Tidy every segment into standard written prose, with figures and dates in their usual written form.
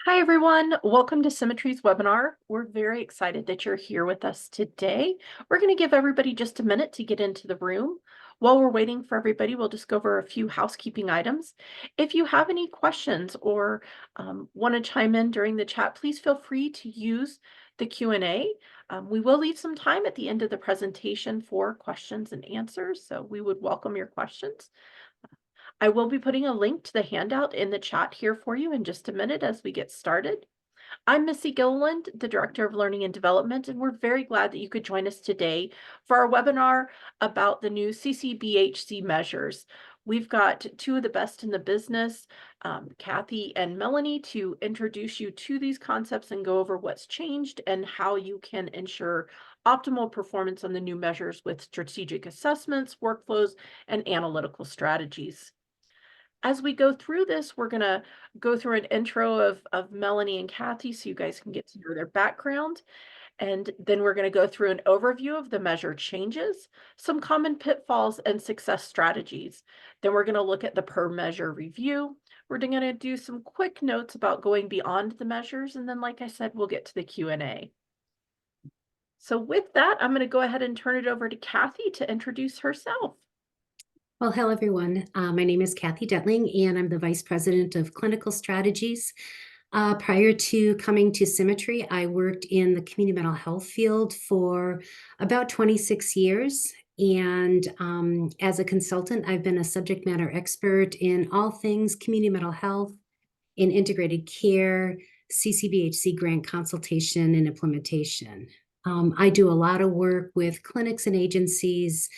Hi, everyone. Welcome to SimiTree's webinar. We're very excited that you're here with us today. We're going to give everybody just a minute to get into the room. While we're waiting for everybody, we'll just go over a few housekeeping items. If you have any questions or want to chime in during the chat, please feel free to use the Q&A. We will leave some time at the end of the presentation for questions and answers, so we would welcome your questions. I will be putting a link to the handout in the chat here for you in just a minute as we get started. I'm Missy Gilliland, the Director of Learning and Development, and we're very glad that you could join us today for our webinar about the new CCBHC measures. We've got two of the best in the business, Kathy and Melanie, to introduce you to these concepts and go over what's changed and how you can ensure optimal performance on the new measures with strategic assessments, workflows, and analytical strategies. As we go through this, we're going to go through an intro of Melanie and Kathy so you guys can get to know their background. And then we're going to go through an overview of the measure changes, some common pitfalls and success strategies. Then we're going to look at the per measure review. We're going to do some quick notes about going beyond the measures. And then, like I said, we'll get to the Q&A. So with that, I'm going to go ahead and turn it over to Kathy to introduce herself. Well, hello, everyone. My name is Kathy Dettling, and I'm the Vice President of Clinical Strategies. Prior to coming to SimiTree, I worked in the community mental health field for about 26 years. And as a consultant, I've been a subject matter expert in all things community mental health, in integrated care, CCBHC grant consultation, and implementation. I do a lot of work with clinics and agencies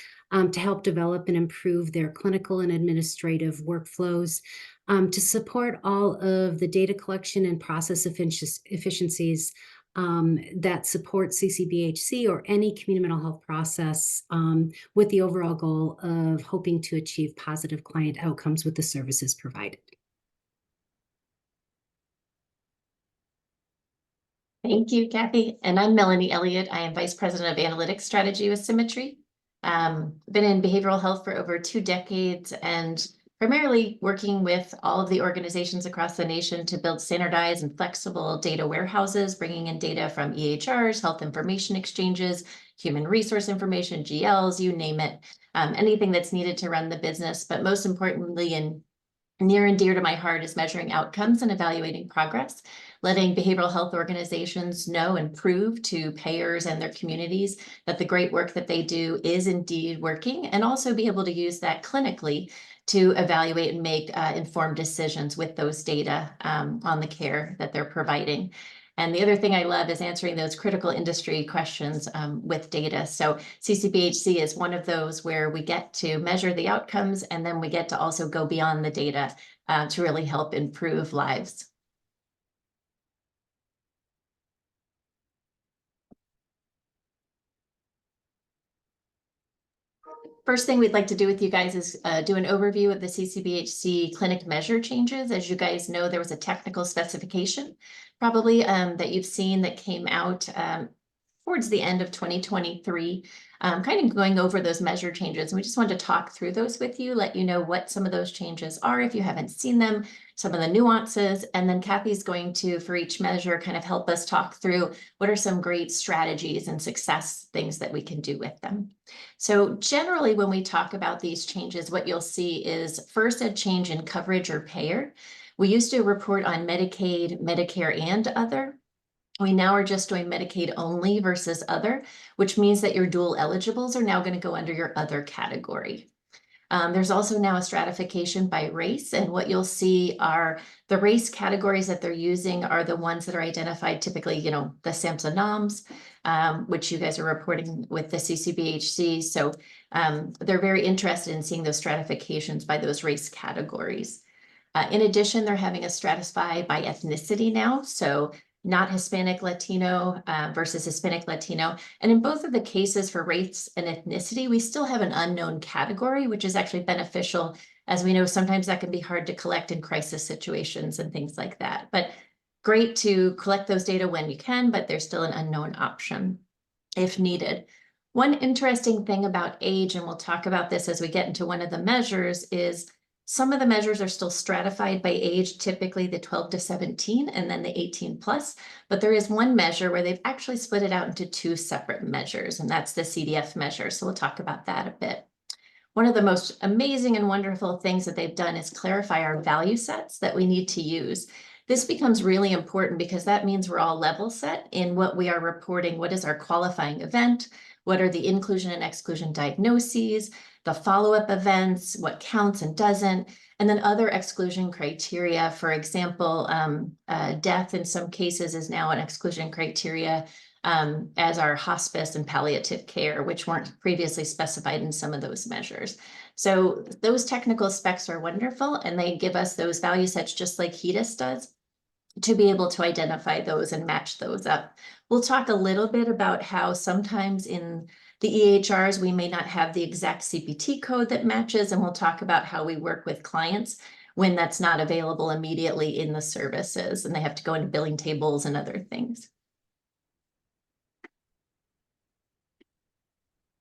to help develop and improve their clinical and administrative workflows, to support all of the data collection and process efficiencies that support CCBHC or any community mental health process, with the overall goal of hoping to achieve positive client outcomes with the services provided. Thank you, Kathy. And I'm Melanie Elliott. I am Vice President of Analytics Strategy with SimiTree. Been in behavioral health for over 2 decades and primarily working with all of the organizations across the nation to build standardized and flexible data warehouses, bringing in data from EHRs, health information exchanges, human resource information, GLs, you name it, anything that's needed to run the business. But most importantly, and near and dear to my heart, is measuring outcomes and evaluating progress, letting behavioral health organizations know and prove to payers and their communities that the great work that they do is indeed working, and also be able to use that clinically to evaluate and make informed decisions with those data on the care that they're providing. And the other thing I love is answering those critical industry questions with data. So CCBHC is one of those where we get to measure the outcomes, and then we get to also go beyond the data to really help improve lives. First thing we'd like to do with you guys is do an overview of the CCBHC clinic measure changes. As you guys know, there was a technical specification probably that you've seen that came out towards the end of 2023, kind of going over those measure changes. And we just wanted to talk through those with you, let you know what some of those changes are if you haven't seen them, some of the nuances, and then Kathy's going to, for each measure, kind of help us talk through what are some great strategies and success things that we can do with them. So generally, when we talk about these changes, what you'll see is first a change in coverage or payer. We used to report on Medicaid, Medicare, and other. We now are just doing Medicaid only versus other, which means that your dual eligibles are now going to go under your other category. There's also now a stratification by race, and what you'll see are the race categories that they're using are the ones that are identified typically, the SAMHSA and NOMS, which you guys are reporting with the CCBHC. So they're very interested in seeing those stratifications by those race categories. In addition, they're having us stratify by ethnicity now. So not Hispanic Latino versus Hispanic Latino. And in both of the cases for race and ethnicity, we still have an unknown category, which is actually beneficial. As we know, sometimes that can be hard to collect in crisis situations and things like that. But great to collect those data when you can, but there's still an unknown option if needed. One interesting thing about age, and we'll talk about this as we get into one of the measures, is Some of the measures are still stratified by age, typically the 12 to 17 and then the 18 plus. But there is one measure where they've actually split it out into 2 separate measures, and that's the CDF measure. So we'll talk about that a bit. One of the most amazing and wonderful things that they've done is clarify our value sets that we need to use. This becomes really important because that means we're all level set in what we are reporting. What is our qualifying event? What are the inclusion and exclusion diagnoses, the follow-up events, what counts and doesn't, and then other exclusion criteria. For example, death in some cases is now an exclusion criteria, as are hospice and palliative care, which weren't previously specified in some of those measures. So those technical specs are wonderful, and they give us those value sets just like HEDIS does to be able to identify those and match those up. We'll talk a little bit about how sometimes in the EHRs, we may not have the exact CPT code that matches, and we'll talk about how we work with clients when that's not available immediately in the services, and they have to go into billing tables and other things.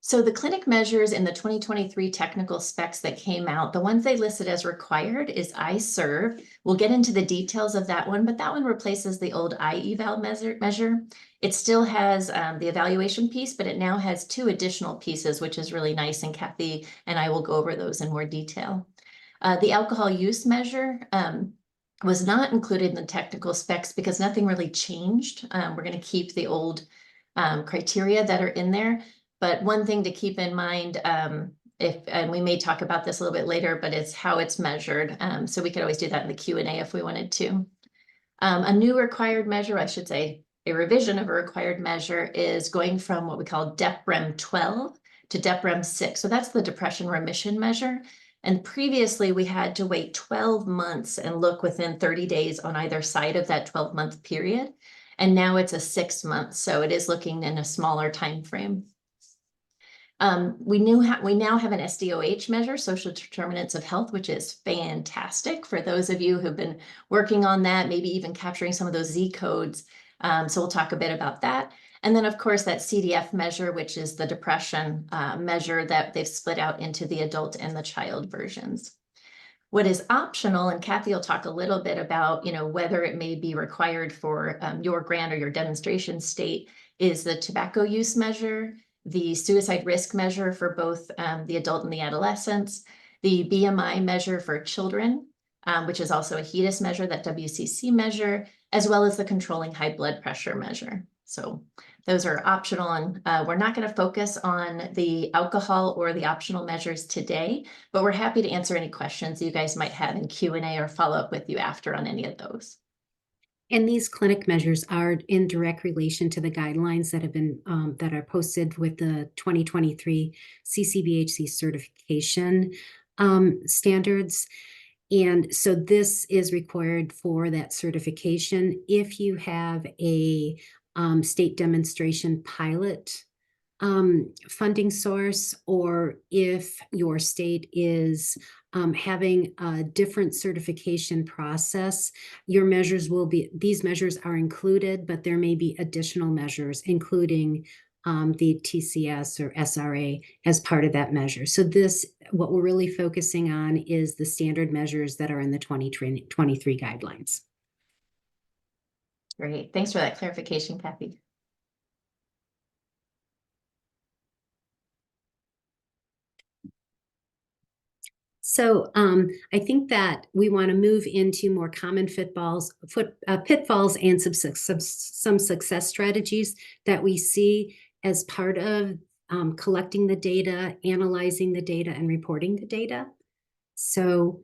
So the clinic measures in the 2023 technical specs that came out, the ones they listed as required is iServe. We'll get into the details of that one, but that one replaces the old iEval measure. It still has the evaluation piece, but it now has 2 additional pieces, which is really nice, and Kathy and I will go over those in more detail. The alcohol use measure was not included in the technical specs because nothing really changed. We're going to keep the old criteria that are in there. But one thing to keep in mind, and we may talk about this a little bit later, but it's how it's measured. So we could always do that in the Q&A if we wanted to. A new required measure, I should say, a revision of a required measure is going from what we call DEPREM 12 to DEPREM 6. So that's the depression remission measure. And previously we had to wait 12 months and look within 30 days on either side of that 12-month period. And now it's a 6 months. So it is looking in a smaller time frame. We now have an SDOH measure, social determinants of health, which is fantastic for those of you who've been working on that, maybe even capturing some of those Z codes. So we'll talk a bit about that. And then, of course, that CDF measure, which is the depression measure that they've split out into the adult and the child versions. What is optional, and Kathy will talk a little bit about, whether it may be required for your grant or your demonstration state, is the tobacco use measure, the suicide risk measure for both the adult and the adolescents, the BMI measure for children, which is also a HEDIS measure, that WCC measure, as well as the controlling high blood pressure measure. So those are optional, and we're not going to focus on the alcohol or the optional measures today, but we're happy to answer any questions you guys might have in Q&A or follow up with you after on any of those. And these clinic measures are in direct relation to the guidelines that have been that are posted with the 2023 CCBHC certification standards. And so this is required for that certification. If you have a state demonstration pilot funding source, or if your state is having a different certification process, your measures will be, these measures are included, but there may be additional measures, including the TCS or SRA as part of that measure. So this, what we're really focusing on is the standard measures that are in the 2023 guidelines. Great, thanks for that clarification, Kathy. So I think that we want to move into more common pitfalls and some success strategies that we see as part of collecting the data, analyzing the data, and reporting the data. So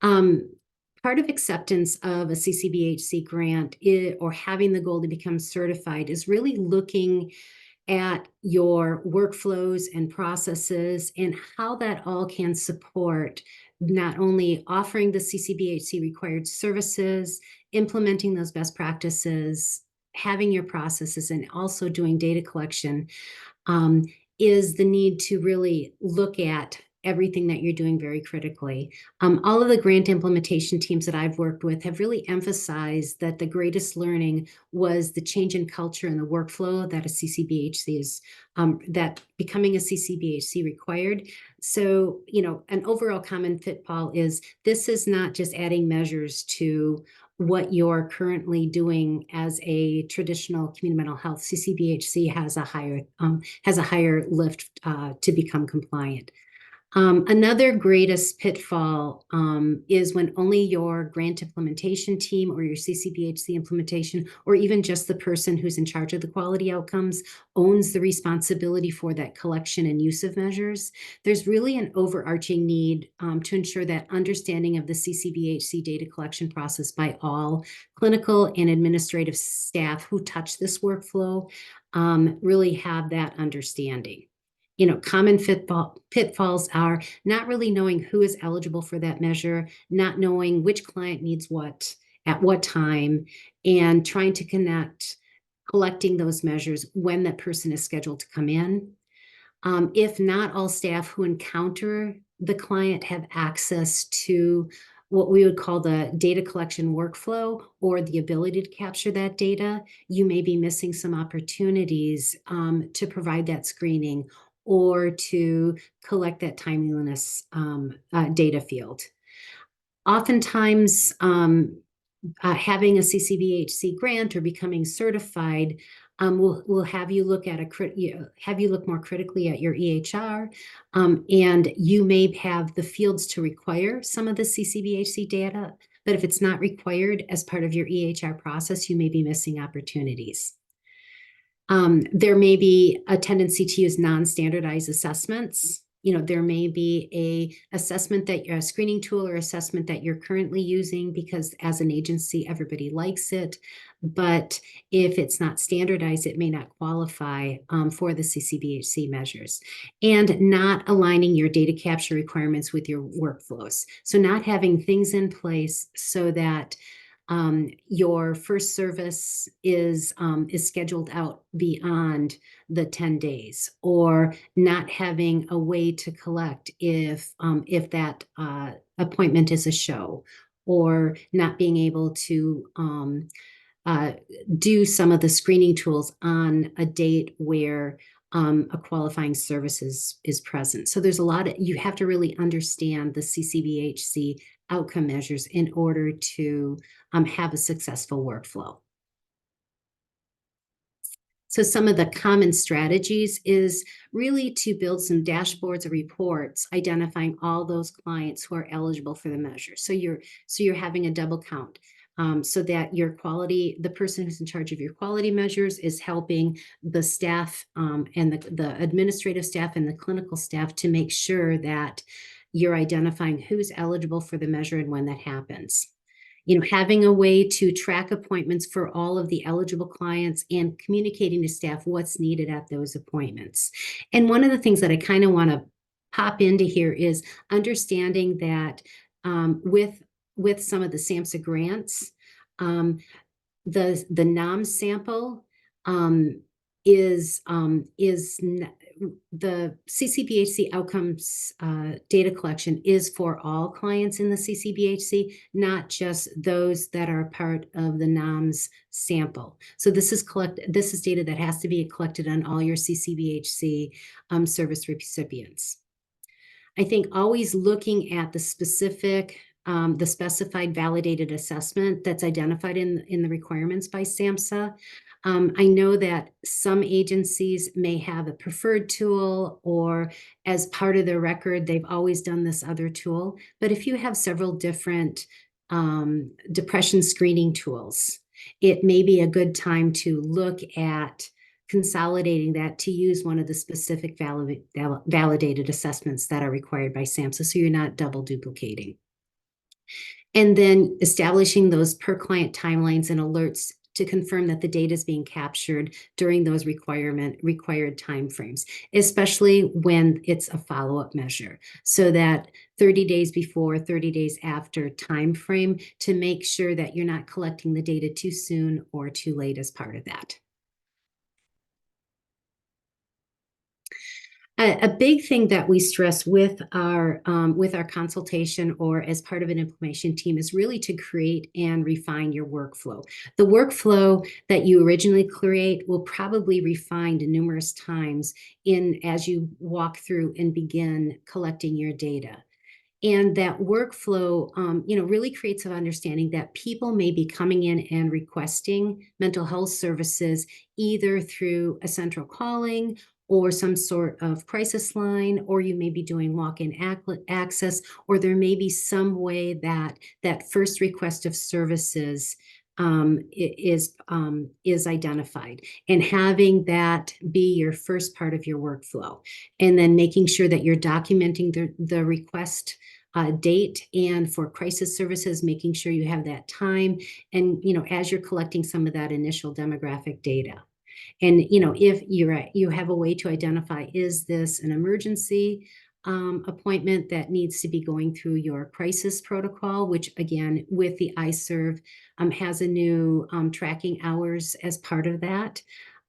part of acceptance of a CCBHC grant or having the goal to become certified is really looking at your workflows and processes and how that all can support not only offering the CCBHC required services, implementing those best practices, having your processes, and also doing data collection, is the need to really look at everything that you're doing very critically. All of the grant implementation teams that I've worked with have really emphasized that the greatest learning was the change in culture and the workflow that a CCBHC is, that becoming a CCBHC required. So, an overall common pitfall is this is not just adding measures to what you're currently doing as a traditional community mental health. CCBHC has a higher lift to become compliant. Another greatest pitfall is when only your grant implementation team or your CCBHC implementation, or even just the person who's in charge of the quality outcomes, owns the responsibility for that collection and use of measures. There's really an overarching need to ensure that understanding of the CCBHC data collection process by all clinical and administrative staff who touch this workflow really have that understanding. Common pitfalls are not really knowing who is eligible for that measure, not knowing which client needs what at what time, and trying to connect collecting those measures when that person is scheduled to come in. If not all staff who encounter the client have access to what we would call the data collection workflow or the ability to capture that data, you may be missing some opportunities to provide that screening or to collect that timeliness data field. Oftentimes, having a CCBHC grant or becoming certified will have you look at more critically at your EHR, and you may have the fields to require some of the CCBHC data, but if it's not required as part of your EHR process, you may be missing opportunities. There may be a tendency to use non-standardized assessments. There may be a screening tool or assessment that you're currently using because as an agency, everybody likes it. But if it's not standardized, it may not qualify for the CCBHC measures. And not aligning your data capture requirements with your workflows. So not having things in place so that your first service is scheduled out beyond the 10 days, or not having a way to collect if that appointment is a show, or not being able to do some of the screening tools on a date where a qualifying service is present. So there's you have to really understand the CCBHC outcome measures in order to have a successful workflow. So some of the common strategies is really to build some dashboards or reports identifying all those clients who are eligible for the measure. So you're having a double count. So that the person who's in charge of your quality measures is helping the staff and the administrative staff and the clinical staff to make sure that you're identifying who's eligible for the measure and when that happens. Having a way to track appointments for all of the eligible clients and communicating to staff what's needed at those appointments. And one of the things that I kind of want to pop into here is understanding that with some of the SAMHSA grants, the NOM sample is the CCBHC outcomes data collection is for all clients in the CCBHC, not just those that are part of the NOMS sample. So this is data that has to be collected on all your CCBHC service recipients. I think always looking at the specified validated assessment that's identified in the requirements by SAMHSA. I know that some agencies may have a preferred tool, or as part of their record, they've always done this other tool. But if you have several different depression screening tools, it may be a good time to look at consolidating that to use one of the specific validated assessments that are required by SAMHSA, so you're not double duplicating. And then establishing those per client timelines and alerts to confirm that the data is being captured during those required timeframes, especially when it's a follow-up measure. So that 30 days before, 30 days after timeframe to make sure that you're not collecting the data too soon or too late as part of that. A big thing that we stress with our consultation or as part of an implementation team is really to create and refine your workflow. The workflow that you originally create will probably refined numerous times as you walk through and begin collecting your data. And that workflow, really creates an understanding that people may be coming in and requesting mental health services either through a central calling or some sort of crisis line, or you may be doing walk-in access, or there may be some way that that first request of services is identified, and having that be your first part of your workflow, and then making sure that you're documenting the request date, and for crisis services, making sure you have that time, and as you're collecting some of that initial demographic data. And if you have a way to identify, is this an emergency appointment that needs to be going through your crisis protocol, which again, with the iServe, has a new tracking hours as part of that.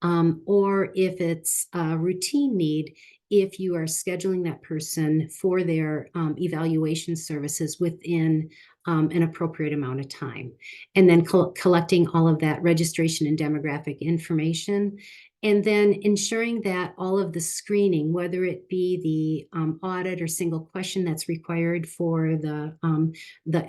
Or if it's a routine need, if you are scheduling that person for their evaluation services within an appropriate amount of time, and then collecting all of that registration and demographic information, and then ensuring that all of the screening, whether it be the audit or single question that's required for the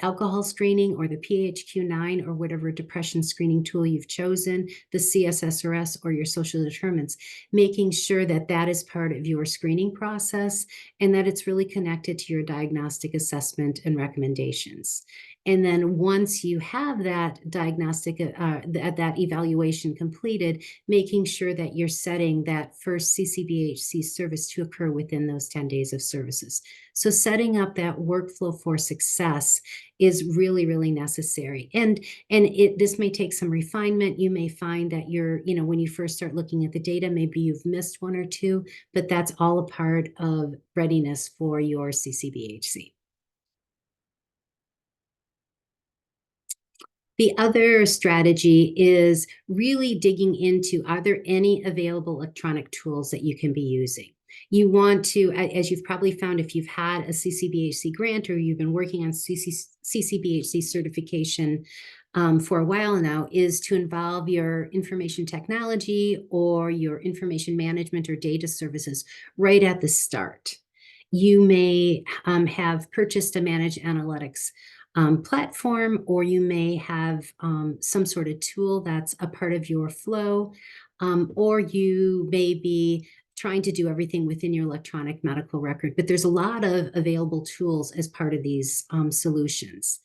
alcohol screening or the PHQ-9 or whatever depression screening tool you've chosen, the CSSRS or your social determinants, making sure that that is part of your screening process and that it's really connected to your diagnostic assessment and recommendations. And then once you have that diagnostic, that evaluation completed, making sure that you're setting that first CCBHC service to occur within those 10 days of services. So setting up that workflow for success is really, really necessary. And this may take some refinement. You may find that when you first start looking at the data, maybe you've missed one or two, but that's all a part of readiness for your CCBHC. The other strategy is really digging into, are there any available electronic tools that you can be using? You want to, as you've probably found if you've had a CCBHC grant or you've been working on CCBHC certification for a while now, is to involve your information technology or your information management or data services right at the start. You may have purchased a managed analytics platform, or you may have some sort of tool that's a part of your flow, or you may be trying to do everything within your electronic medical record, but there's a lot of available tools as part of these solutions.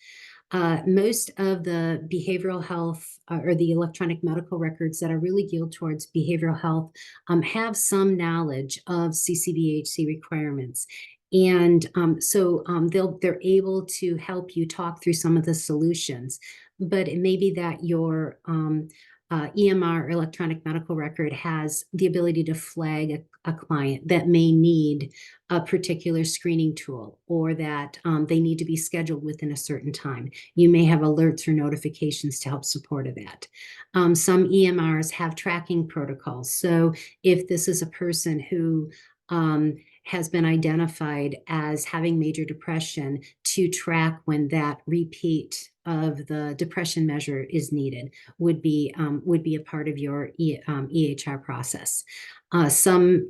Most of the behavioral health or the electronic medical records that are really geared towards behavioral health have some knowledge of CCBHC requirements. And so they're able to help you talk through some of the solutions. But it may be that your EMR or electronic medical record has the ability to flag a client that may need a particular screening tool, or that they need to be scheduled within a certain time. You may have alerts or notifications to help support that. Some EMRs have tracking protocols. So if this is a person who has been identified as having major depression, to track when that repeat of the depression measure is needed would be a part of your EHR process. Some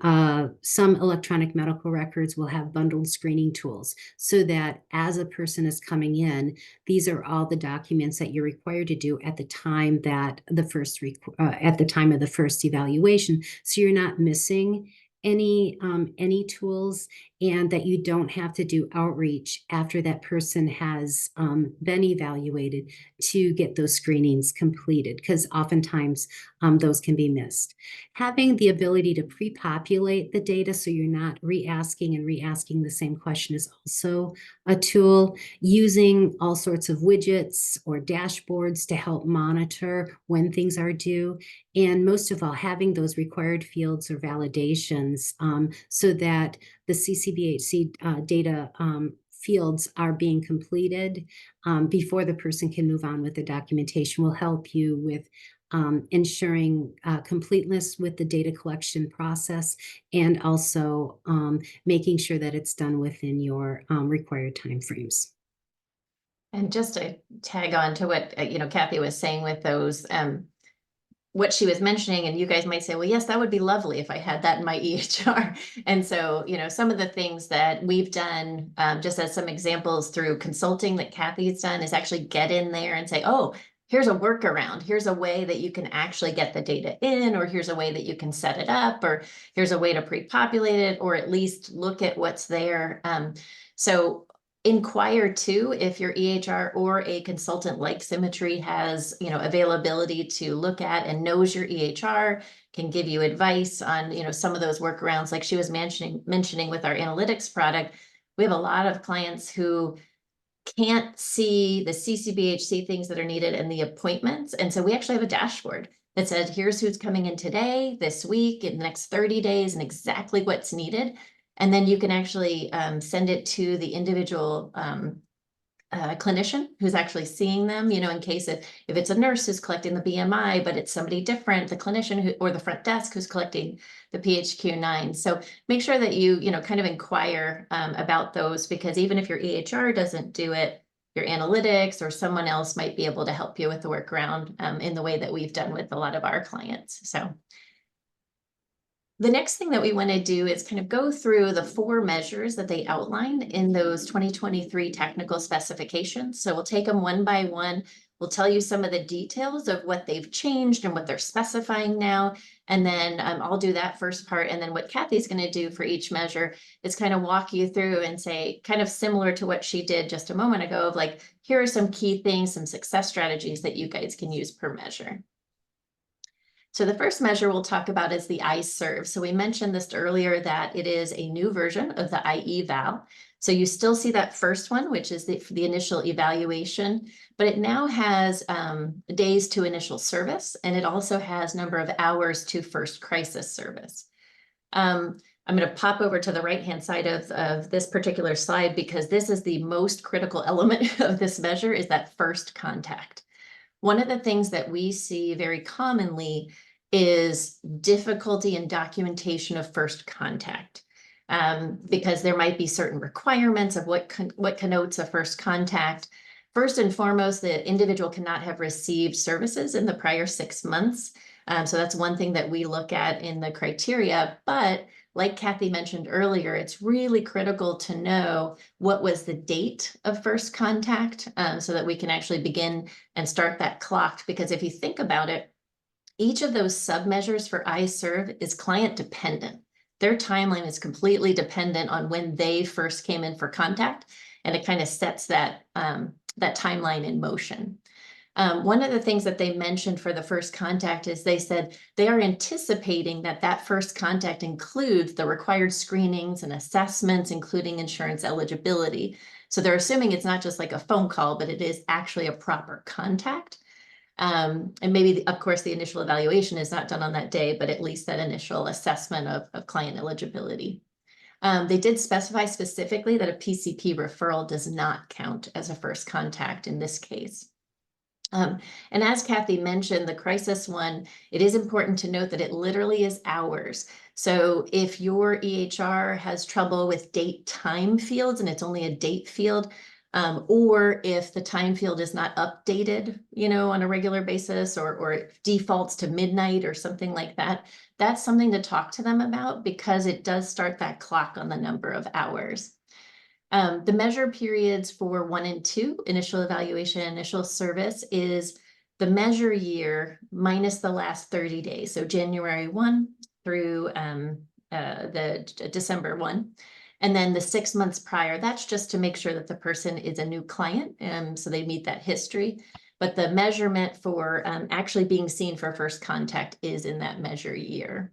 electronic medical records will have bundled screening tools, so that as a person is coming in, these are all the documents that you're required to do at the time that at the time of the first evaluation, so you're not missing any tools, and that you don't have to do outreach after that person has been evaluated to get those screenings completed, because oftentimes those can be missed. Having the ability to pre-populate the data so you're not re-asking the same question is also a tool. Using all sorts of widgets or dashboards to help monitor when things are due. And most of all, having those required fields or validations so that the CCBHC data fields are being completed before the person can move on with the documentation, will help you with ensuring completeness with the data collection process, and also making sure that it's done within your required timeframes. And just to tag on to what, Kathy was saying with those, what she was mentioning, and you guys might say, well, yes, that would be lovely if I had that in my EHR. And so, some of the things that we've done, just as some examples through consulting that Kathy's done, is actually get in there and say, oh, here's a workaround. Here's a way that you can actually get the data in, or here's a way that you can set it up, or here's a way to pre-populate it, or at least look at what's there. So inquire too if your EHR or a consultant like SimiTree has availability to look at and knows your EHR, can give you advice on some of those workarounds like she was mentioning with our analytics product. We have a lot of clients who can't see the CCBHC things that are needed and the appointments, and so we actually have a dashboard that says here's who's coming in today, this week, in the next 30 days, and exactly what's needed. And then you can actually send it to the individual clinician who's actually seeing them, in case if it's a nurse who's collecting the BMI, but it's somebody different, the clinician or the front desk who's collecting the PHQ-9. So make sure that you, kind of inquire about those, because even if your EHR doesn't do it, your analytics or someone else might be able to help you with the workaround in the way that we've done with a lot of our clients. So the next thing that we want to do is kind of go through the 4 measures that they outlined in those 2023 technical specifications. So we'll take them one by one. We'll tell you some of the details of what they've changed and what they're specifying now. And then I'll do that first part. And then what Kathy's going to do for each measure is kind of walk you through and say, kind of similar to what she did just a moment ago, of like, here are some key things, some success strategies that you guys can use per measure. So the first measure we'll talk about is the iServe. So we mentioned this earlier that it is a new version of the IEval. So you still see that first one, which is the initial evaluation, but it now has days to initial service, and it also has number of hours to first crisis service. I'm going to pop over to the right-hand side of this particular slide, because this is the most critical element of this measure, is that first contact. One of the things that we see very commonly is difficulty in documentation of first contact, because there might be certain requirements of what connotes a first contact. First and foremost, the individual cannot have received services in the prior 6 months. So that's one thing that we look at in the criteria. But like Kathy mentioned earlier, it's really critical to know what was the date of first contact, so that we can actually begin and start that clock. Because if you think about it, each of those sub-measures for iServe is client dependent. Their timeline is completely dependent on when they first came in for contact, and it kind of sets that timeline in motion. One of the things that they mentioned for the first contact is they said they are anticipating that first contact includes the required screenings and assessments, including insurance eligibility. So they're assuming it's not just like a phone call, but it is actually a proper contact. And maybe, of course, the initial evaluation is not done on that day, but at least that initial assessment of client eligibility. They did specify specifically that a PCP referral does not count as a first contact in this case. And as Kathy mentioned, the crisis one, it is important to note that it literally is hours. So if your EHR has trouble with date time fields and it's only a date field, or if the time field is not updated, on a regular basis, or it defaults to midnight or something like that, that's something to talk to them about, because it does start that clock on the number of hours. The measure periods for 1 and 2, initial evaluation, initial service, is the measure year minus the last 30 days. So January 1 through the December 1. And then the 6 months prior, that's just to make sure that the person is a new client, so they meet that history. But the measurement for actually being seen for first contact is in that measure year.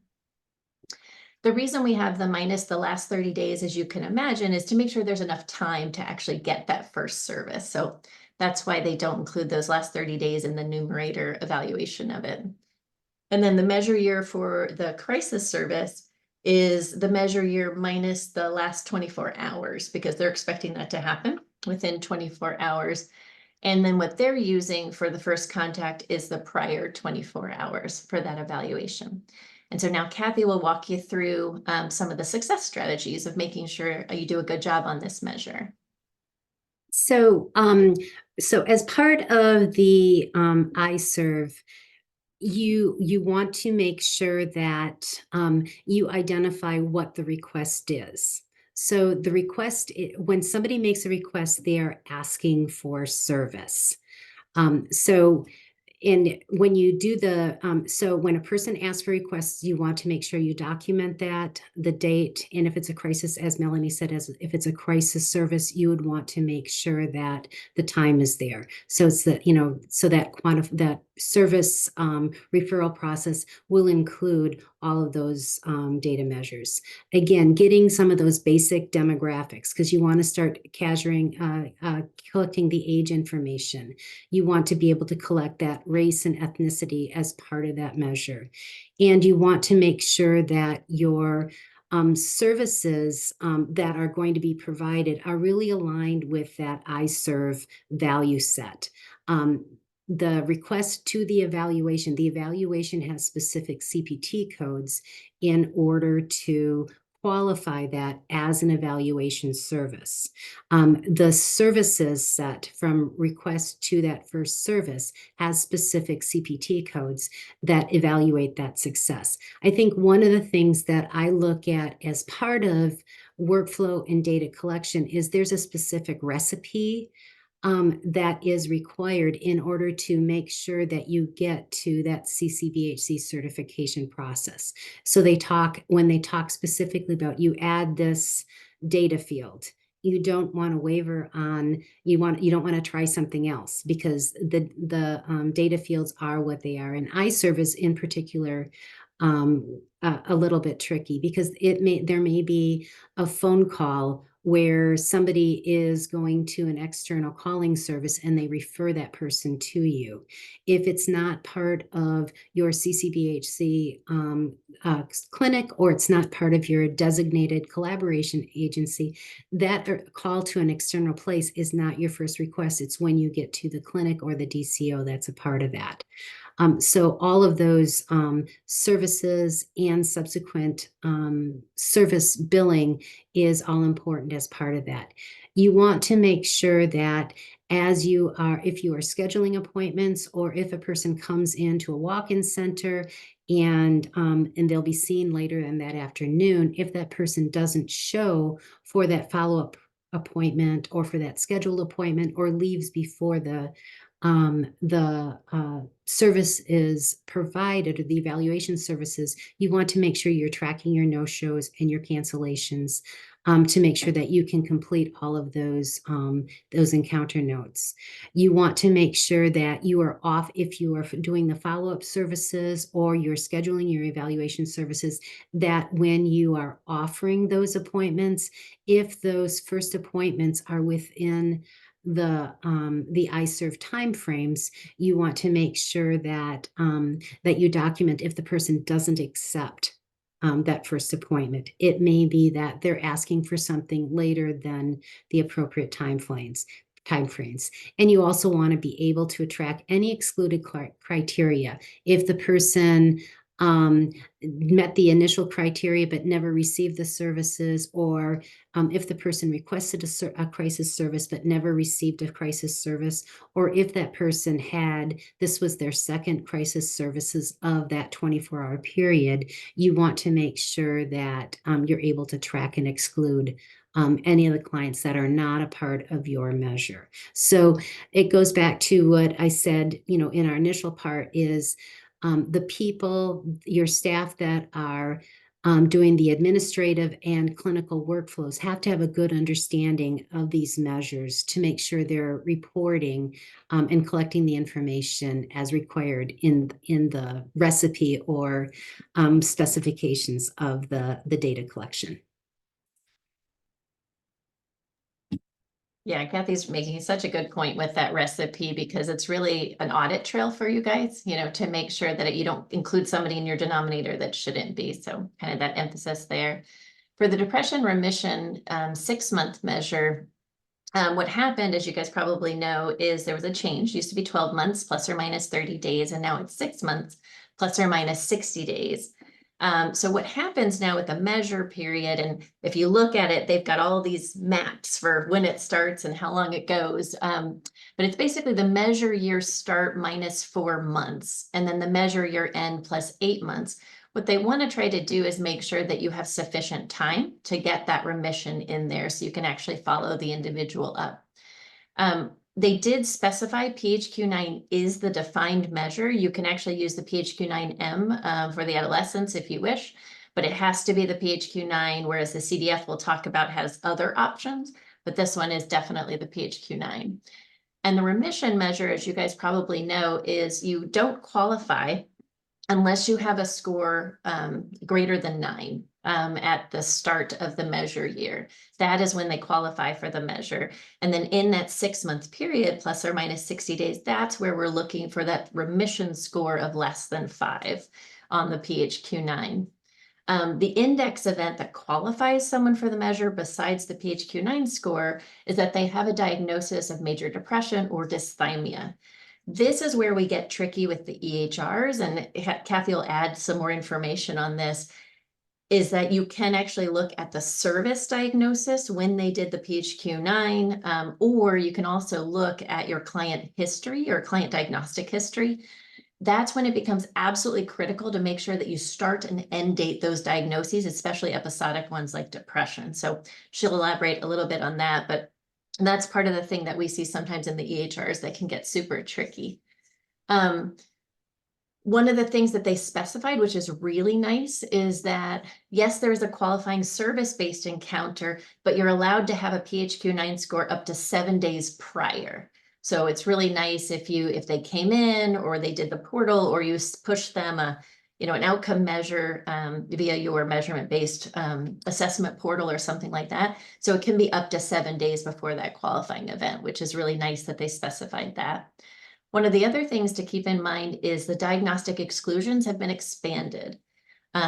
The reason we have the minus the last 30 days, as you can imagine, is to make sure there's enough time to actually get that first service. So that's why they don't include those last 30 days in the numerator evaluation of it. And then the measure year for the crisis service is the measure year minus the last 24 hours, because they're expecting that to happen within 24 hours. And then what they're using for the first contact is the prior 24 hours for that evaluation. And so now Kathy will walk you through some of the success strategies of making sure you do a good job on this measure. So, so as part of the iServe, you want to make sure that you identify what the request is. So the request, when somebody makes a request, they are asking for service. And when you do so when a person asks for requests, you want to make sure you document that, the date, and if it's a crisis, as Melanie said, if it's a crisis service, you would want to make sure that the time is there. So it's that, so that that service referral process will include all of those data measures. Again, getting some of those basic demographics, because you want to start collecting the age information. You want to be able to collect that race and ethnicity as part of that measure. And you want to make sure that your services that are going to be provided are really aligned with that iServe value set. The request to the evaluation has specific CPT codes in order to qualify that as an evaluation service. The services set from request to that first service has specific CPT codes that evaluate that success. I think one of the things that I look at as part of workflow and data collection is there's a specific recipe that is required in order to make sure that you get to that CCBHC certification process. So when they talk specifically about you add this data field, you don't want to waver on, you don't want to try something else, because the data fields are what they are. And iServe is in particular a little bit tricky, because there may be a phone call where somebody is going to an external calling service and they refer that person to you. If it's not part of your CCBHC clinic, or it's not part of your designated collaboration agency, that call to an external place is not your first request. It's when you get to the clinic or the DCO that's a part of that. So all of those services and subsequent service billing is all important as part of that. You want to make sure that if you are scheduling appointments, or if a person comes into a walk-in center and they'll be seen later in that afternoon, if that person doesn't show for that follow-up appointment or for that scheduled appointment, or leaves before the service is provided, or the evaluation services, you want to make sure you're tracking your no-shows and your cancellations to make sure that you can complete all of those encounter notes. You want to make sure that you are off, if you are doing the follow-up services or you're scheduling your evaluation services, that when you are offering those appointments, if those first appointments are within the iServe timeframes, you want to make sure that that you document if the person doesn't accept that first appointment. It may be that they're asking for something later than the appropriate timeframes. And you also want to be able to track any excluded criteria. If the person met the initial criteria but never received the services, or if the person requested a crisis service but never received a crisis service, or if that person this was their second crisis services of that 24-hour period, you want to make sure that you're able to track and exclude any of the clients that are not a part of your measure. So it goes back to what I said, in our initial part is the people, your staff that are doing the administrative and clinical workflows have to have a good understanding of these measures to make sure they're reporting and collecting the information as required in the recipe or specifications of the data collection. Yeah, Kathy's making such a good point with that recipe, because it's really an audit trail for you guys, to make sure that you don't include somebody in your denominator that shouldn't be. So kind of that emphasis there. For the depression remission 6-month measure, What happened, as you guys probably know, is there was a change. It used to be 12 months plus or minus 30 days, and now it's 6 months plus or minus 60 days. So what happens now with the measure period, and if you look at it, they've got all these maps for when it starts and how long it goes. But it's basically the measure year start minus 4 months, and then the measure year end plus 8 months. What they want to try to do is make sure that you have sufficient time to get that remission in there so you can actually follow the individual up. They did specify PHQ-9 is the defined measure. You can actually use the PHQ-9M for the adolescents if you wish, but it has to be the PHQ-9, whereas the CDF we'll talk about has other options, but this one is definitely the PHQ-9. And the remission measure, as you guys probably know, is you don't qualify unless you have a score greater than 9 at the start of the measure year. That is when they qualify for the measure. And then in that 6-month period, plus or minus 60 days, that's where we're looking for that remission score of less than 5 on the PHQ-9. The index event that qualifies someone for the measure besides the PHQ-9 score is that they have a diagnosis of major depression or dysthymia. This is where we get tricky with the EHRs, and Kathy will add some more information on this, is that you can actually look at the service diagnosis when they did the PHQ-9, or you can also look at your client history or client diagnostic history. That's when it becomes absolutely critical to make sure that you start and end date those diagnoses, especially episodic ones like depression. So she'll elaborate a little bit on that, but that's part of the thing that we see sometimes in the EHRs that can get super tricky. One of the things that they specified, which is really nice, is that, yes, there is a qualifying service-based encounter, but you're allowed to have a PHQ-9 score up to 7 days prior. So it's really nice if they came in or they did the portal or you push them an outcome measure via your measurement-based assessment portal or something like that. So it can be up to 7 days before that qualifying event, which is really nice that they specified that. One of the other things to keep in mind is the diagnostic exclusions have been expanded.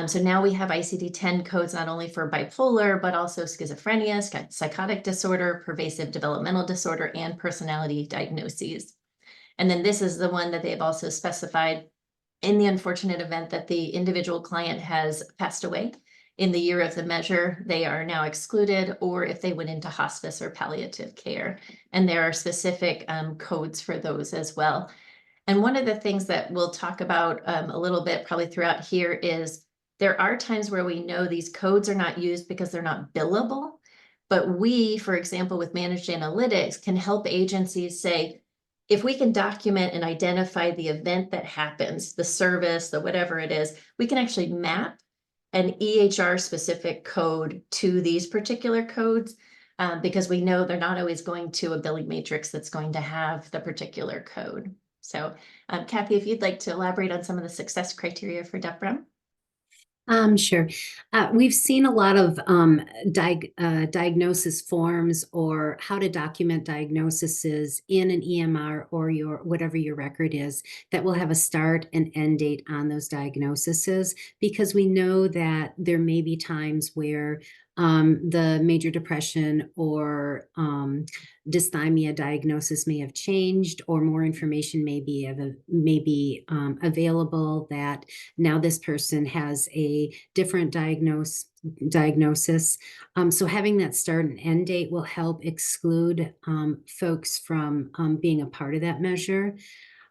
So now we have ICD-10 codes not only for bipolar, but also schizophrenia, psychotic disorder, pervasive developmental disorder, and personality diagnoses. And then this is the one that they've also specified in the unfortunate event that the individual client has passed away in the year of the measure, they are now excluded, or if they went into hospice or palliative care. And there are specific codes for those as well. And one of the things that we'll talk about a little bit probably throughout here is there are times where we know these codes are not used because they're not billable. But we, for example, with managed analytics, can help agencies say, if we can document and identify the event that happens, the service, the whatever it is, we can actually map an EHR specific code to these particular codes because we know they're not always going to a billing matrix that's going to have the particular code. So Kathy, if you'd like to elaborate on some of the success criteria for DEPREM. Sure. We've seen a lot of diagnosis forms or how to document diagnoses in an EMR or whatever your record is that will have a start and end date on those diagnoses, because we know that there may be times where the major depression or dysthymia diagnosis may have changed, or more information may be available that now this person has a different diagnosis. So having that start and end date will help exclude folks from being a part of that measure.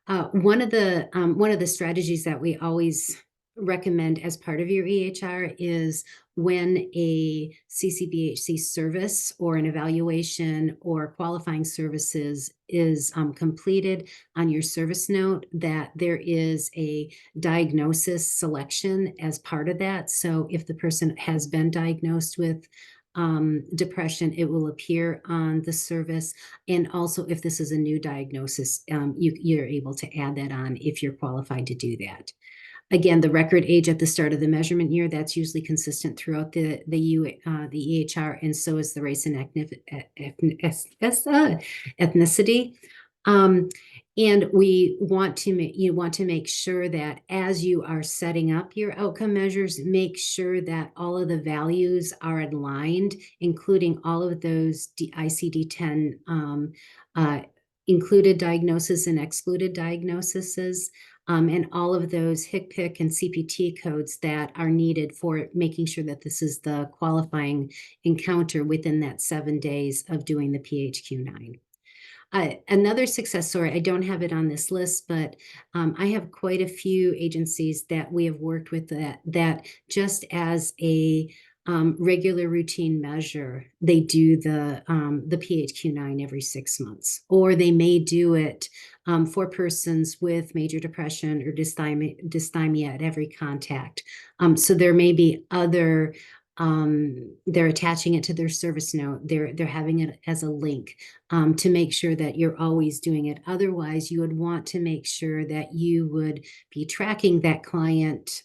One of the strategies that we always recommend as part of your EHR is when a CCBHC service or an evaluation or qualifying services is completed on your service note, that there is a diagnosis selection as part of that. So if the person has been diagnosed with depression, it will appear on the service. And also if this is a new diagnosis, you're able to add that on if you're qualified to do that. Again, the record age at the start of the measurement year, that's usually consistent throughout the EHR, and so is the race and ethnicity. And we want to make sure that as you are setting up your outcome measures, make sure that all of the values are aligned, including all of those ICD-10 included diagnosis and excluded diagnoses, and all of those HCPC and CPT codes that are needed for making sure that this is the qualifying encounter within that 7 days of doing the PHQ-9. Another success story, I don't have it on this list, but I have quite a few agencies that we have worked with that just as a regular routine measure, they do the PHQ-9 every 6 months, or they may do it for persons with major depression or dysthymia at every contact. So there may be other, they're attaching it to their service note. They're having it as a link to make sure that you're always doing it. Otherwise, you would want to make sure that you would be tracking that client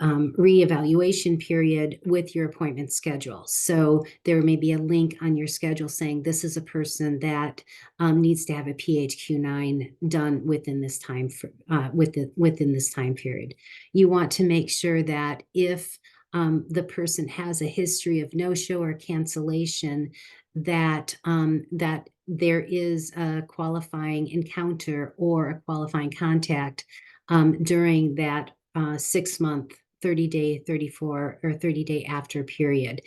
reevaluation period with your appointment schedule. So there may be a link on your schedule saying this is a person that needs to have a PHQ-9 done within this time within this time period. You want to make sure that if the person has a history of no-show or cancellation, that that there is a qualifying encounter or a qualifying contact during that 6-month, 30-day, 34, or 30-day after period.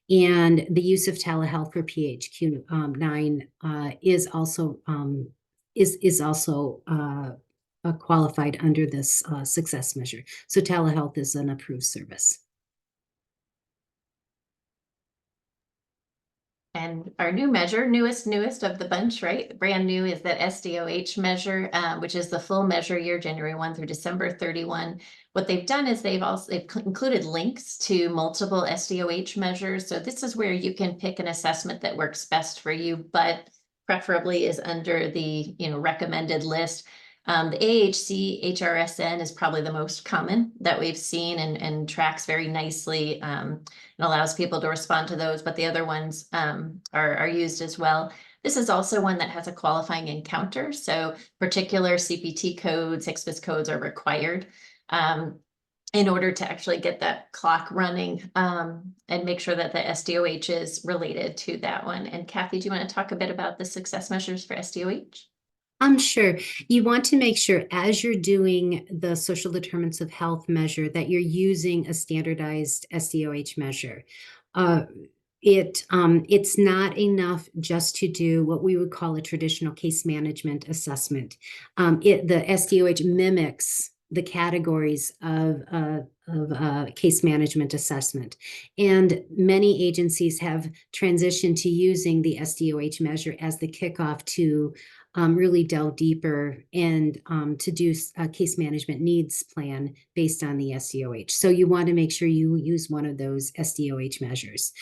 And the use of telehealth for PHQ-9 is also qualified under this success measure. So telehealth is an approved service. And our new measure, newest of the bunch, right? Brand new is that SDOH measure, which is the full measure year, January 1 through December 31. What they've done is they've included links to multiple SDOH measures. So this is where you can pick an assessment that works best for you, but preferably is under the recommended list. The AHC HRSN is probably the most common that we've seen and tracks very nicely and allows people to respond to those, but the other ones are used as well. This is also one that has a qualifying encounter, so particular CPT codes, HCPCS codes are required in order to actually get that clock running and make sure that the SDOH is related to that one. And Kathy, do you want to talk a bit about the success measures for SDOH? Sure. You want to make sure as you're doing the social determinants of health measure that you're using a standardized SDOH measure. It's not enough just to do what we would call a traditional case management assessment. The SDOH mimics the categories of case management assessment. And many agencies have transitioned to using the SDOH measure as the kickoff to really delve deeper and to do a case management needs plan based on the SDOH. So you want to make sure you use one of those SDOH measures.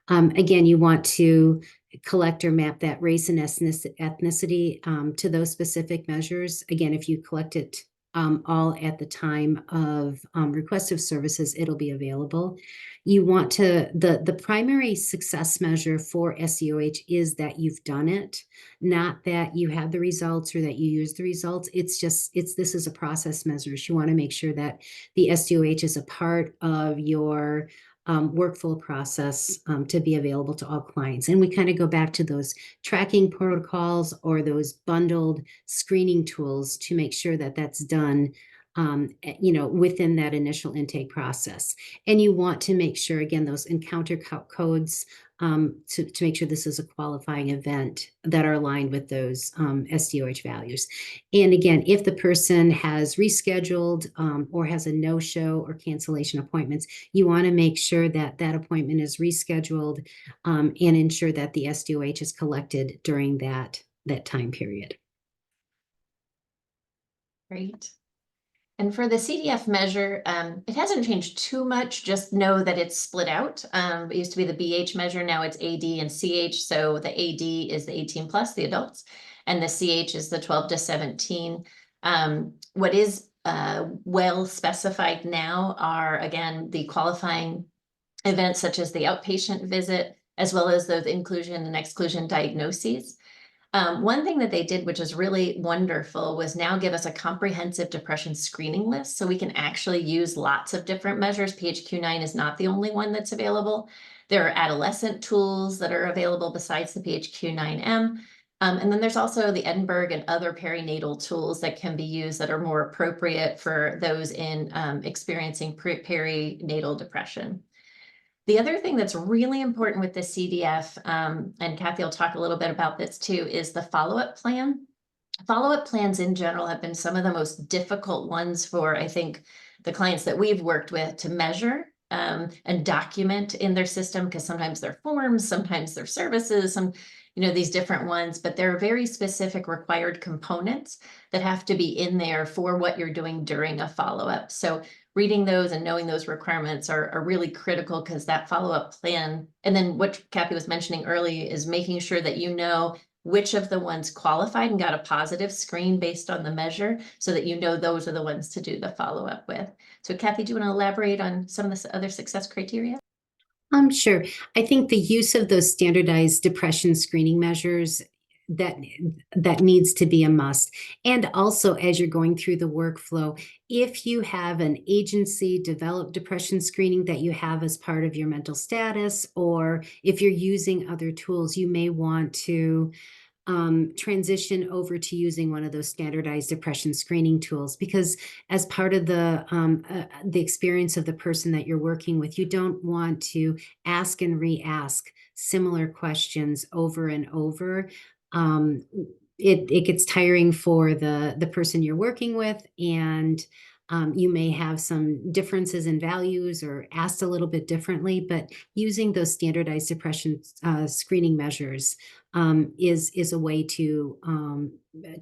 Again, you want to collect or map that race and ethnicity to those specific measures. Again, if you collect it all at the time of request of services, it'll be available. You want to, the primary success measure for SDOH is that you've done it, not that you have the results or that you use the results. This is a process measure. You want to make sure that the SDOH is a part of your workflow process to be available to all clients. And we kind of go back to those tracking protocols or those bundled screening tools to make sure that that's done within that initial intake process. And you want to make sure, again, those encounter codes to make sure this is a qualifying event that are aligned with those SDOH values. And again, if the person has rescheduled or has a no-show or cancellation appointments, you want to make sure that that appointment is rescheduled and ensure that the SDOH is collected during that time period. Great. And for the CDF measure, it hasn't changed too much. Just know that it's split out. It used to be the BH measure. Now it's AD and CH. So the AD is the 18 plus, the adults, and the CH is the 12 to 17. What is well specified now are, again, the qualifying events such as the outpatient visit, as well as those inclusion and exclusion diagnoses. One thing that they did, which is really wonderful, was now give us a comprehensive depression screening list. So we can actually use lots of different measures. PHQ-9 is not the only one that's available. There are adolescent tools that are available besides the PHQ-9M. And then there's also the Edinburgh and other perinatal tools that can be used that are more appropriate for those in experiencing perinatal depression. The other thing that's really important with the CDF, and Kathy will talk a little bit about this too, is the follow-up plan. Follow-up plans in general have been some of the most difficult ones for, I think, the clients that we've worked with to measure and document in their system, because sometimes they're forms, sometimes they're services, these different ones, but there are very specific required components that have to be in there for what you're doing during a follow-up. So reading those and knowing those requirements are really critical, because that follow-up plan, and then what Kathy was mentioning earlier, is making sure that you know which of the ones qualified and got a positive screen based on the measure, so that you know those are the ones to do the follow-up with. So Kathy, do you want to elaborate on some of the other success criteria? Sure. I think the use of those standardized depression screening measures that needs to be a must. And also, as you're going through the workflow, if you have an agency developed depression screening that you have as part of your mental status, or if you're using other tools, you may want to transition over to using one of those standardized depression screening tools, because as part of the experience of the person that you're working with, you don't want to ask and re-ask similar questions over and over. It gets tiring for the person you're working with, and you may have some differences in values or asked a little bit differently, but using those standardized depression screening measures is a way to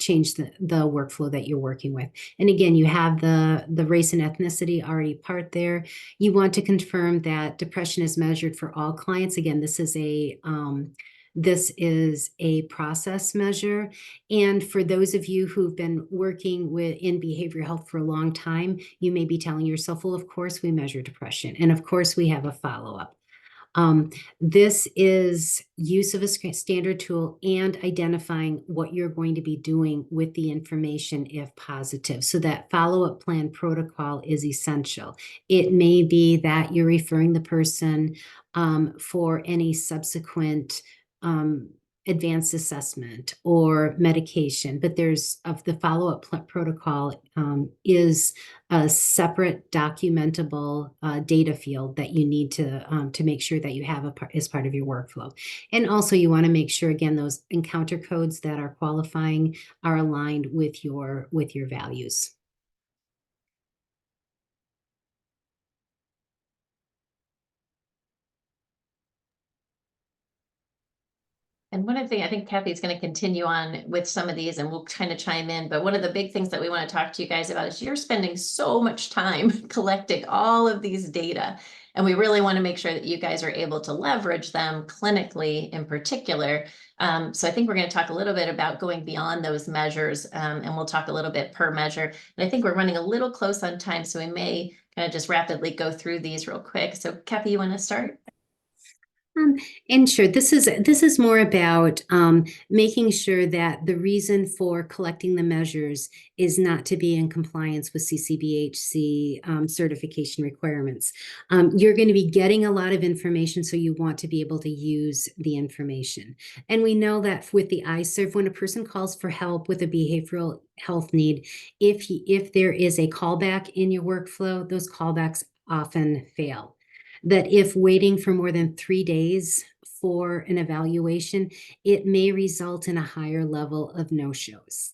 change the workflow that you're working with. And again, you have the race and ethnicity already part there. You want to confirm that depression is measured for all clients. Again, this is a process measure. And for those of you who've been working in behavioral health for a long time, you may be telling yourself, well, of course we measure depression. And of course we have a follow-up. This is use of a standard tool and identifying what you're going to be doing with the information if positive. So that follow-up plan protocol is essential. It may be that you're referring the person for any subsequent advanced assessment or medication, but the follow-up protocol is a separate documentable data field that you need to make sure that you have as part of your workflow. And also you want to make sure, again, those encounter codes that are qualifying are aligned with your values. And one of the things, I think Kathy's going to continue on with some of these and we'll kind of chime in, but one of the big things that we want to talk to you guys about is you're spending so much time collecting all of these data. And we really want to make sure that you guys are able to leverage them clinically in particular. So I think we're going to talk a little bit about going beyond those measures, and we'll talk a little bit per measure. And I think we're running a little close on time, so we may kind of just rapidly go through these real quick. So Kathy, you want to start? And sure, this is more about making sure that the reason for collecting the measures is not to be in compliance with CCBHC certification requirements. You're going to be getting a lot of information, so you want to be able to use the information. And we know that with the iServe, when a person calls for help with a behavioral health need, if there is a callback in your workflow, those callbacks often fail. That if waiting for more than 3 days for an evaluation, it may result in a higher level of no-shows.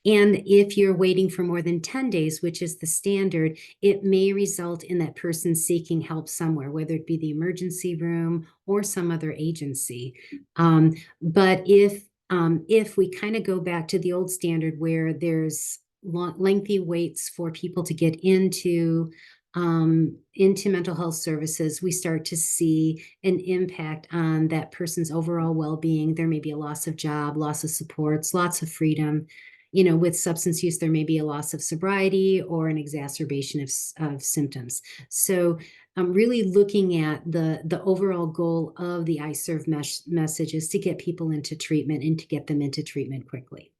And if you're waiting for more than 10 days, which is the standard, it may result in that person seeking help somewhere, whether it be the emergency room or some other agency. But if we kind of go back to the old standard where there's lengthy waits for people to get into mental health services, we start to see an impact on that person's overall well-being. There may be a loss of job, loss of supports, lots of freedom. with substance use, there may be a loss of sobriety or an exacerbation of symptoms. So really looking at the overall goal of the I Serve message is to get people into treatment and to get them into treatment quickly.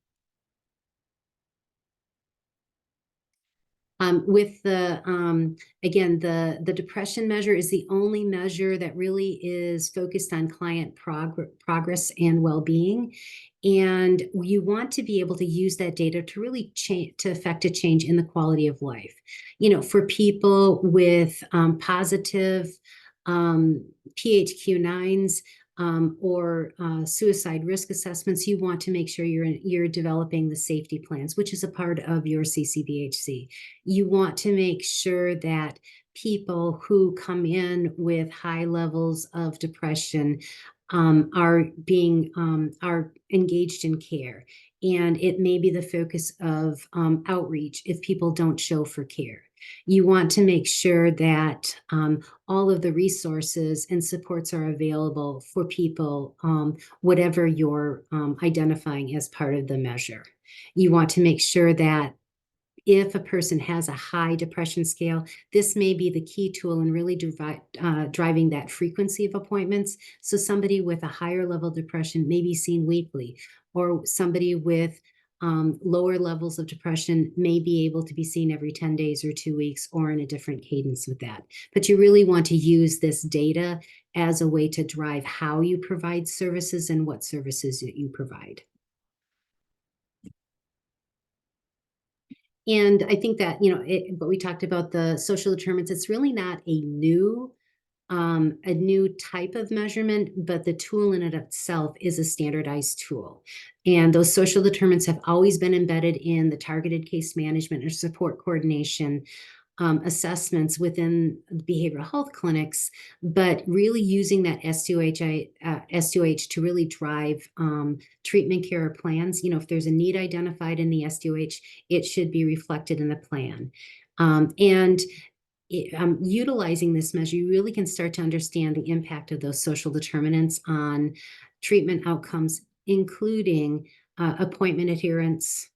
With again, the depression measure is the only measure that really is focused on client progress and well-being. And you want to be able to use that data to really to affect a change in the quality of life. For people with positive PHQ-9s, or suicide risk assessments, you want to make sure you're developing the safety plans, which is a part of your CCBHC. You want to make sure that people who come in with high levels of depression are engaged in care. And it may be the focus of outreach if people don't show for care. You want to make sure that all of the resources and supports are available for people, whatever you're identifying as part of the measure. You want to make sure that if a person has a high depression scale, this may be the key tool in really driving that frequency of appointments. So somebody with a higher level depression may be seen weekly, or somebody with lower levels of depression may be able to be seen every 10 days or 2 weeks, or in a different cadence with that. But you really want to use this data as a way to drive how you provide services and what services that you provide. And I think that, but we talked about the social determinants. It's really not a new type of measurement, but the tool in it itself is a standardized tool. And those social determinants have always been embedded in the targeted case management or support coordination assessments within behavioral health clinics, but really using that S2H to really drive treatment care plans. If there's a need identified in the S2H, it should be reflected in the plan. Utilizing this measure, you really can start to understand the impact of those social determinants on treatment outcomes, including appointment adherence,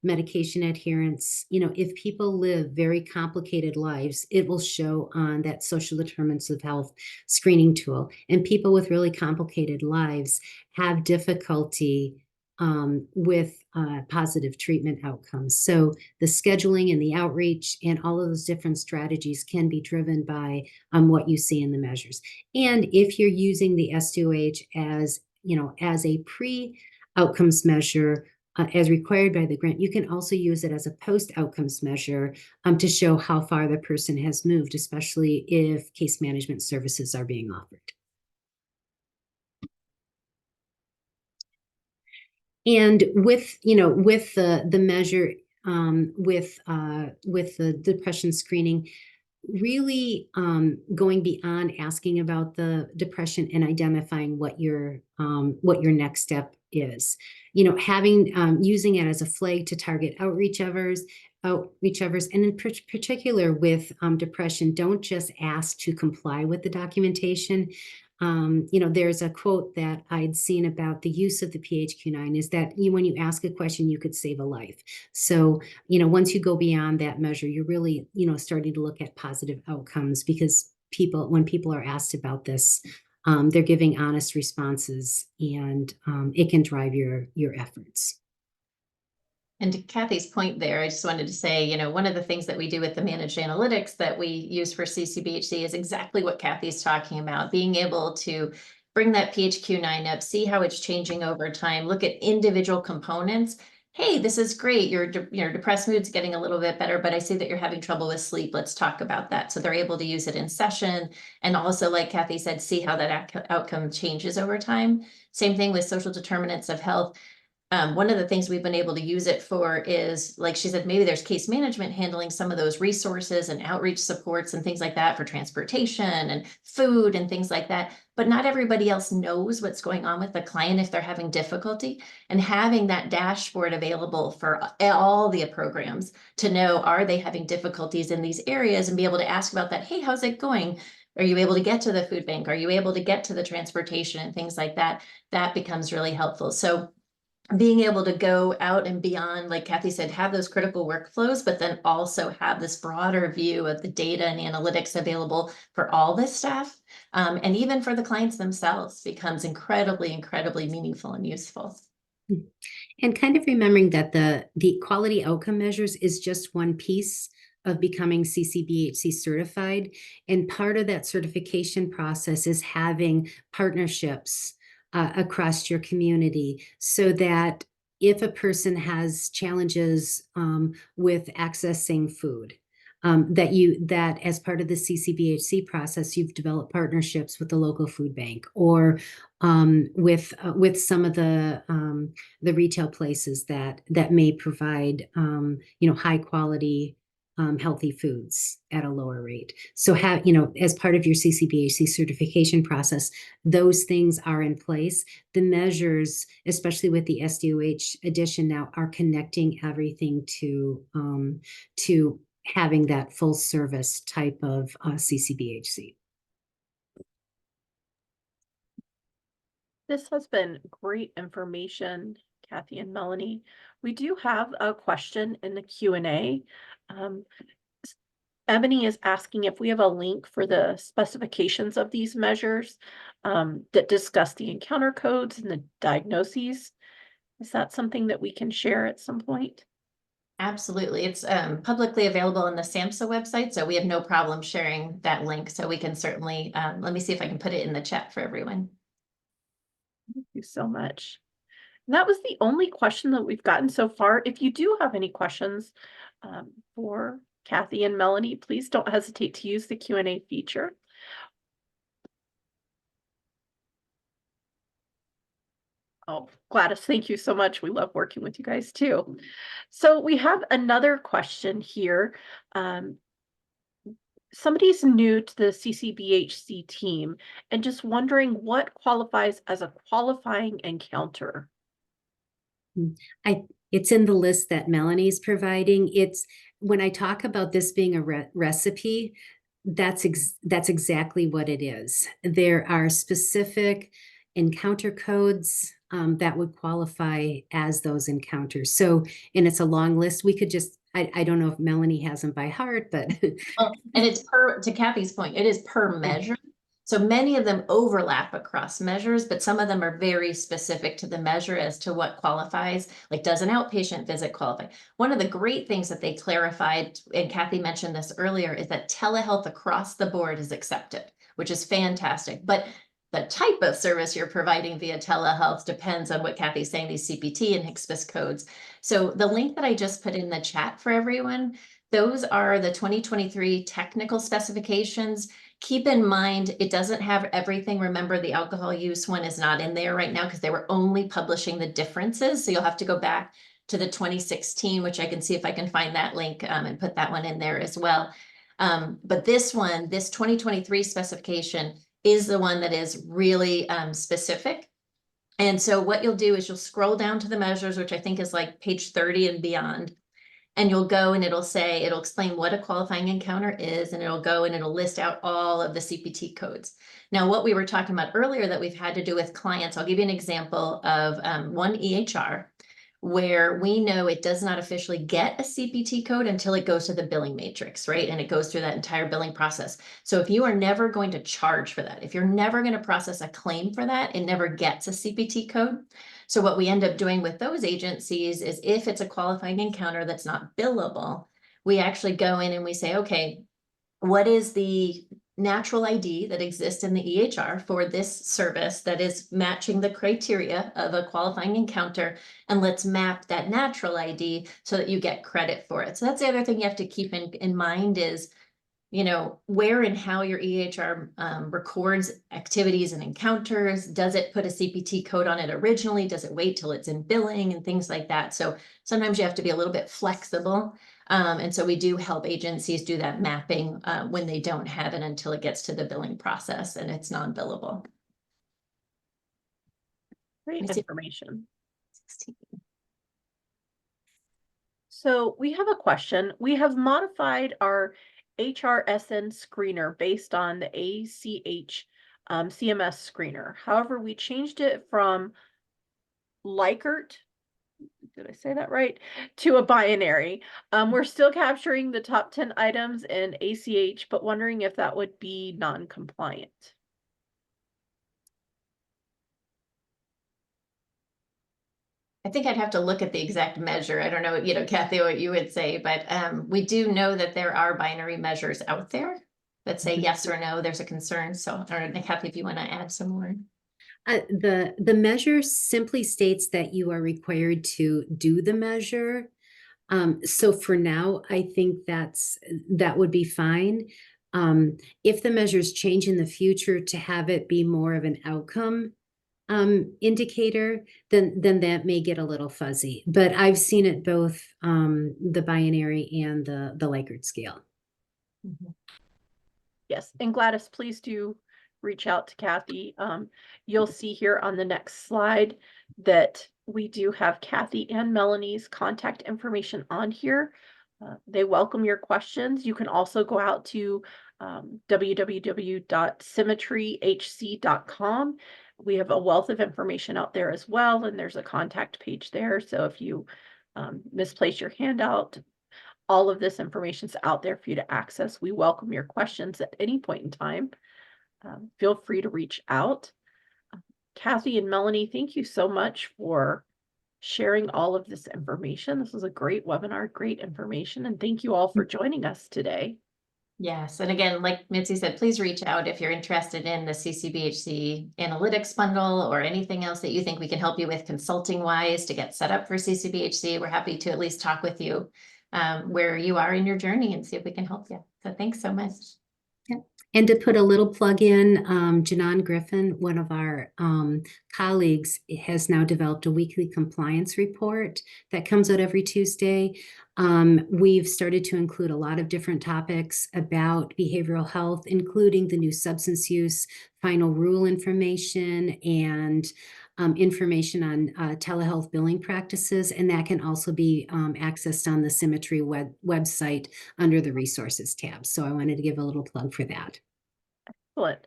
medication adherence. If people live very complicated lives, it will show on that social determinants of health screening tool. And people with really complicated lives have difficulty with positive treatment outcomes. So the scheduling and the outreach and all of those different strategies can be driven by what you see in the measures. And if you're using the S2H as a pre-outcomes measure, as required by the grant, you can also use it as a post-outcomes measure to show how far the person has moved, especially if case management services are being offered. And with the measure, with the depression screening, really going beyond asking about the depression and identifying what your next step is. Using it as a flag to target outreach efforts, and in particular with depression, don't just ask to comply with the documentation. There's a quote that I'd seen about the use of the PHQ-9 is that when you ask a question, you could save a life. So, once you go beyond that measure, you're really, starting to look at positive outcomes, because when people are asked about this, they're giving honest responses, and it can drive your efforts. And to Kathy's point there, I just wanted to say, one of the things that we do with the managed analytics that we use for CCBHC is exactly what Kathy's talking about, being able to bring that PHQ-9 up, see how it's changing over time, look at individual components. Hey, this is great. Your depressed mood's getting a little bit better, but I see that you're having trouble with sleep. Let's talk about that. So they're able to use it in session. And also, like Kathy said, see how that outcome changes over time. Same thing with social determinants of health. One of the things we've been able to use it for is, like she said, maybe there's case management handling some of those resources and outreach supports and things like that for transportation and food and things like that. But not everybody else knows what's going on with the client if they're having difficulty, and having that dashboard available for all the programs to know, are they having difficulties in these areas, and be able to ask about that. Hey, how's it going? Are you able to get to the food bank? Are you able to get to the transportation and things like that? That becomes really helpful. So being able to go out and beyond, like Kathy said, have those critical workflows, but then also have this broader view of the data and analytics available for all this staff, and even for the clients themselves, becomes incredibly, incredibly meaningful and useful. And kind of remembering that the quality outcome measures is just one piece of becoming CCBHC certified. And part of that certification process is having partnerships across your community, so that if a person has challenges with accessing food, that as part of the CCBHC process, you've developed partnerships with the local food bank, or with some of the retail places that may provide high quality healthy foods at a lower rate. So as part of your CCBHC certification process, those things are in place. The measures, especially with the SDOH edition now, are connecting everything to having that full service type of CCBHC. This has been great information, Kathy and Melanie. We do have a question in the Q&A. Ebony is asking if we have a link for the specifications of these measures that discuss the encounter codes and the diagnoses. Is that something that we can share at some point? Absolutely. It's publicly available on the SAMHSA website, so we have no problem sharing that link. So we can certainly, let me see if I can put it in the chat for everyone. Thank you so much. And that was the only question that we've gotten so far. If you do have any questions for Kathy and Melanie, please don't hesitate to use the Q&A feature. Oh, Gladys, thank you so much. We love working with you guys too. So we have another question here. Somebody's new to the CCBHC team and just wondering what qualifies as a qualifying encounter. It's in the list that Melanie's providing. It's when I talk about this being a recipe, that's exactly what it is. There are specific encounter codes that would qualify as those encounters. So, and it's a long list. We could just, I don't know if Melanie has them by heart, but. Well, and it's to Kathy's point, it is per measure. So many of them overlap across measures, but some of them are very specific to the measure as to what qualifies, like does an outpatient visit qualify? One of the great things that they clarified, and Kathy mentioned this earlier, is that telehealth across the board is accepted, which is fantastic. But the type of service you're providing via telehealth depends on what Kathy's saying, these CPT and HCPCS codes. So the link that I just put in the chat for everyone, those are the 2023 technical specifications. Keep in mind, it doesn't have everything. Remember, the alcohol use one is not in there right now because they were only publishing the differences. So you'll have to go back to the 2016, which I can see if I can find that link and put that one in there as well. But this one, this 2023 specification is the one that is really specific. And so what you'll do is you'll scroll down to the measures, which I think is like page 30 and beyond. And you'll go and it'll explain what a qualifying encounter is, and it'll go and it'll list out all of the CPT codes. Now, what we were talking about earlier that we've had to do with clients, I'll give you an example of one EHR where we know it does not officially get a CPT code until it goes to the billing matrix, right? And it goes through that entire billing process. So if you are never going to charge for that, if you're never going to process a claim for that, it never gets a CPT code. So what we end up doing with those agencies is if it's a qualifying encounter that's not billable, we actually go in and we say, okay, what is the natural ID that exists in the EHR for this service that is matching the criteria of a qualifying encounter, and let's map that natural ID so that you get credit for it. So that's the other thing you have to keep in mind is, you know, where and how your EHR records activities and encounters. Does it put a CPT code on it originally? Does it wait till it's in billing and things like that? So sometimes you have to be a little bit flexible. And so we do help agencies do that mapping when they don't have it until it gets to the billing process and it's non-billable. Great information. 16. So we have a question. We have modified our HRSN screener based on the ACH CMS screener. However, we changed it from Likert did I say that right? To a binary. We're still capturing the top 10 items in ACH, but wondering if that would be non-compliant. I think I'd have to look at the exact measure. I don't know, Kathy, what you would say, but we do know that there are binary measures out there that say yes or no, there's a concern. So I don't know, Kathy, if you want to add some more. The measure simply states that you are required to do the measure. So for now, I think that would be fine. If the measures change in the future to have it be more of an outcome indicator, then that may get a little fuzzy. But I've seen it both the binary and the Likert scale. Mm-hmm. Yes, and Gladys, please do reach out to Kathy. You'll see here on the next slide that we do have Kathy and Melanie's contact information on here. They welcome your questions. You can also go out to www.SimiTreeHC.com. We have a wealth of information out there as well, and there's a contact page there. So if you misplace your handout, all of this information is out there for you to access. We welcome your questions at any point in time. Feel free to reach out. Kathy and Melanie, thank you so much for sharing all of this information. This was a great webinar, great information, and thank you all for joining us today. Yes, and again, like Mitzi said, please reach out if you're interested in the CCBHC analytics bundle or anything else that you think we can help you with consulting wise to get set up for CCBHC. We're happy to at least talk with you where you are in your journey and see if we can help you. So thanks so much. Yeah. And to put a little plug in, Janan Griffin, one of our colleagues, has now developed a weekly compliance report that comes out every Tuesday. We've started to include a lot of different topics about behavioral health, including the new substance use final rule information and information on telehealth billing practices, and that can also be accessed on the SimiTree website under the resources tab. So I wanted to give a little plug for that. Excellent.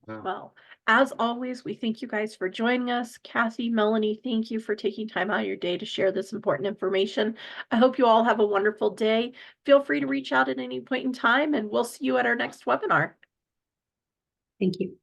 Well, as always, we thank you guys for joining us. Kathy, Melanie, thank you for taking time out of your day to share this important information. I hope you all have a wonderful day. Feel free to reach out at any point in time, and we'll see you at our next webinar. Thank you.